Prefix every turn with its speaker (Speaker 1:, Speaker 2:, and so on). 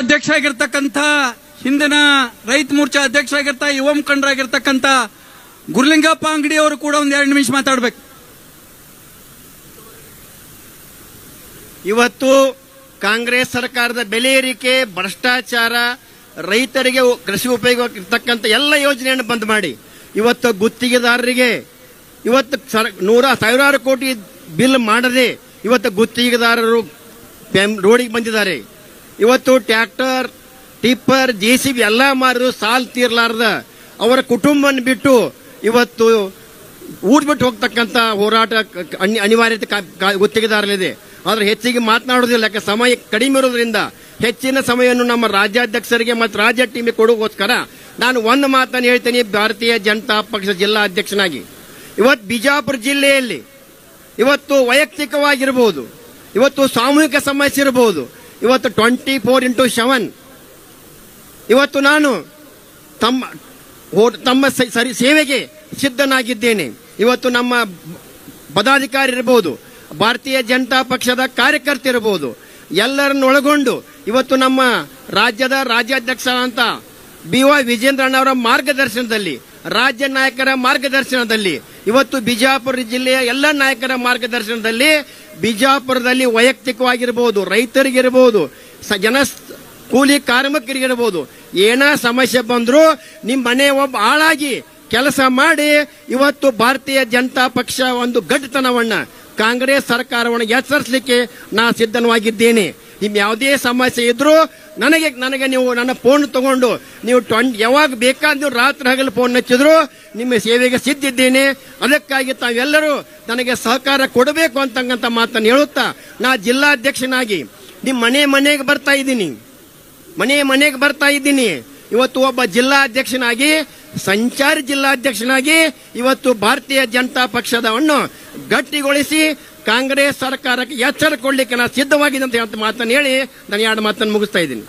Speaker 1: ಅಧ್ಯಕ್ಷ ಆಗಿರ್ತಕ್ಕಂಥ ಹಿಂದಿನ ರೈತ ಮೋರ್ಚಾ ಅಧ್ಯಕ್ಷ ಆಗಿರ್ತಾ ಯುವ ಮುಖಂಡರಾಗಿರ್ತಕ್ಕಂಥ ಗುರುಲಿಂಗಪ್ಪ ಅಂಗಡಿ ಅವರು ಕೂಡ ಒಂದು 2 ನಿಮಿಷ ಮಾತಾಡಬೇಕು.
Speaker 2: ಇವತ್ತು ಕಾಂಗ್ರೆಸ್ ಸರ್ಕಾರದ ಬೆಲೆ ಏರಿಕೆ, ಭ್ರಷ್ಟಾಚಾರ, ರೈತರಿಗೆ ಕೃಷಿ ಉಪಯೋಗ ಇರ್ತಕ್ಕಂಥ ಎಲ್ಲ ಯೋಜನೆಯನ್ನು ಬಂದ್ ಮಾಡಿ ಇವತ್ತು ಗುತ್ತಿಗೆದಾರರಿಗೆ ಇವತ್ತು ಸಾವಿರಾರು ಕೋಟಿ ಬಿಲ್ ಮಾಡದೆ ಇವತ್ತು ಗುತ್ತಿಗೆದಾರರು ರೋಡಿಗೆ ಬಂದಿದ್ದಾರೆ. ಇವತ್ತು ಟ್ರ್ಯಾಕ್ಟರ್, ಟಿಪ್ಪರ್, JCB ಎಲ್ಲ ಮಾರಿದ್ರು ಸಾಲ ತೀರ್ಲಾರ್ದ ಅವರ ಕುಟುಂಬವನ್ನು ಬಿಟ್ಟು ಇವತ್ತು ಊಡ್ಬಿಟ್ಟು ಹೋಗ್ತಕ್ಕಂಥ ಹೋರಾಟ ಅನಿವಾರ್ಯತೆ ಗುತ್ತಿಗೆದಾರಲಿದೆ. ಆದ್ರೆ ಹೆಚ್ಚಿಗೆ ಮಾತನಾಡೋದಿಲ್ಲ, ಯಾಕೆ ಸಮಯ ಕಡಿಮೆ ಇರೋದ್ರಿಂದ ಹೆಚ್ಚಿನ ಸಮಯವನ್ನು ನಮ್ಮ ರಾಜ್ಯಾಧ್ಯಕ್ಷರಿಗೆ ಮತ್ತು ರಾಜ್ಯ ಟೀಮಿಗೆ ಕೊಡೋಗೋಸ್ಕರ ನಾನು ಒಂದು ಮಾತನ್ನು ಹೇಳ್ತೀನಿ. ಭಾರತೀಯ ಜನತಾ ಪಕ್ಷ ಜಿಲ್ಲಾ ಅಧ್ಯಕ್ಷನಾಗಿ ಇವತ್ತು ಬಿಜಾಪುರ ಜಿಲ್ಲೆಯಲ್ಲಿ ಇವತ್ತು ವೈಯಕ್ತಿಕವಾಗಿರಬಹುದು, ಇವತ್ತು ಸಾಮೂಹಿಕ ಸಮಸ್ಯೆ ಇರಬಹುದು, ಇವತ್ತು 24x7 ಇವತ್ತು ನಾನು ತಮ್ಮ ಸೇವೆಗೆ ಸಿದ್ಧನಾಗಿದ್ದೇನೆ. ಇವತ್ತು ನಮ್ಮ ಪದಾಧಿಕಾರಿ ಇರಬಹುದು, ಭಾರತೀಯ ಜನತಾ ಪಕ್ಷದ ಕಾರ್ಯಕರ್ತ ಇರಬಹುದು, ಎಲ್ಲರನ್ನು ಒಳಗೊಂಡು ಇವತ್ತು ನಮ್ಮ ರಾಜ್ಯದ ರಾಜ್ಯಾಧ್ಯಕ್ಷ ಅಂತ BY ವಿಜೇಂದ್ರಣ್ಣವರ ಮಾರ್ಗದರ್ಶನದಲ್ಲಿ, ರಾಜ್ಯ ನಾಯಕರ ಮಾರ್ಗದರ್ಶನದಲ್ಲಿ, ಇವತ್ತು ಬಿಜಾಪುರ ಜಿಲ್ಲೆಯ ಎಲ್ಲ ನಾಯಕರ ಮಾರ್ಗದರ್ಶನದಲ್ಲಿ ಬಿಜಾಪುರದಲ್ಲಿ ವೈಯಕ್ತಿಕವಾಗಿರಬಹುದು, ರೈತರಿಗಿರಬಹುದು, ಜನ ಕೂಲಿ ಕಾರ್ಮಿಕರಿಗಿರಬಹುದು, ಏನ ಸಮಸ್ಯೆ ಬಂದರೂ ನಿಮ್ಮ ಮನೆ ಒಬ್ಬ ಆಳಾಗಿ ಕೆಲಸ ಮಾಡಿ ಇವತ್ತು ಭಾರತೀಯ ಜನತಾ ಪಕ್ಷ ಒಂದು ಗಟ್ಟಿತನವನ್ನ ಕಾಂಗ್ರೆಸ್ ಸರ್ಕಾರವನ್ನು ಎಚ್ಚರಿಸಲಿಕ್ಕೆ ನಾ ಸಿದ್ಧವಾಗಿದ್ದೇನೆ. ನಿಮ್ ಯಾವುದೇ ಸಮಸ್ಯೆ ಇದ್ರೂ ನನಗೆ ನೀವು ನನ್ನ ಫೋನ್ ತಗೊಂಡು ನೀವು ಯಾವಾಗ ಬೇಕಾದ್ರೂ ರಾತ್ರಿ ಹಗಲು ಫೋನ್ ಹಚ್ಚಿದ್ರು ನಿಮ್ಮ ಸೇವೆಗೆ ಸಿದ್ಧಿದ್ದೇನೆ. ಅದಕ್ಕಾಗಿ ತಾವೆಲ್ಲರೂ ನನಗೆ ಸಹಕಾರ ಕೊಡಬೇಕು ಅಂತಕ್ಕಂಥ ಮಾತನ್ನು ಹೇಳುತ್ತಾ ನಾ ಜಿಲ್ಲಾಧ್ಯಕ್ಷನಾಗಿ ನಿಮ್ಮ ಮನೆಗೆ ಬರ್ತಾ ಇದ್ದೀನಿ, ಮನೆಗೆ ಬರ್ತಾ ಇದ್ದೀನಿ. ಇವತ್ತು ಒಬ್ಬ ಜಿಲ್ಲಾಧ್ಯಕ್ಷನಾಗಿ, ಸಂಚಾರಿ ಜಿಲ್ಲಾಧ್ಯಕ್ಷನಾಗಿ ಇವತ್ತು ಭಾರತೀಯ ಜನತಾ ಪಕ್ಷದವನ್ನು ಗಟ್ಟಿಗೊಳಿಸಿ ಕಾಂಗ್ರೆಸ್ ಸರ್ಕಾರಕ್ಕೆ ಎಚ್ಚರ ಕೊಡ್ಲಿಕ್ಕೆ ನಾನು ಸಿದ್ಧವಾಗಿದೆ ಅಂತ ಮಾತನ್ನು ಹೇಳಿ ನಾನು 2 ಮಾತನ್ನು ಮುಗಿಸ್ತಾ ಇದ್ದೀನಿ.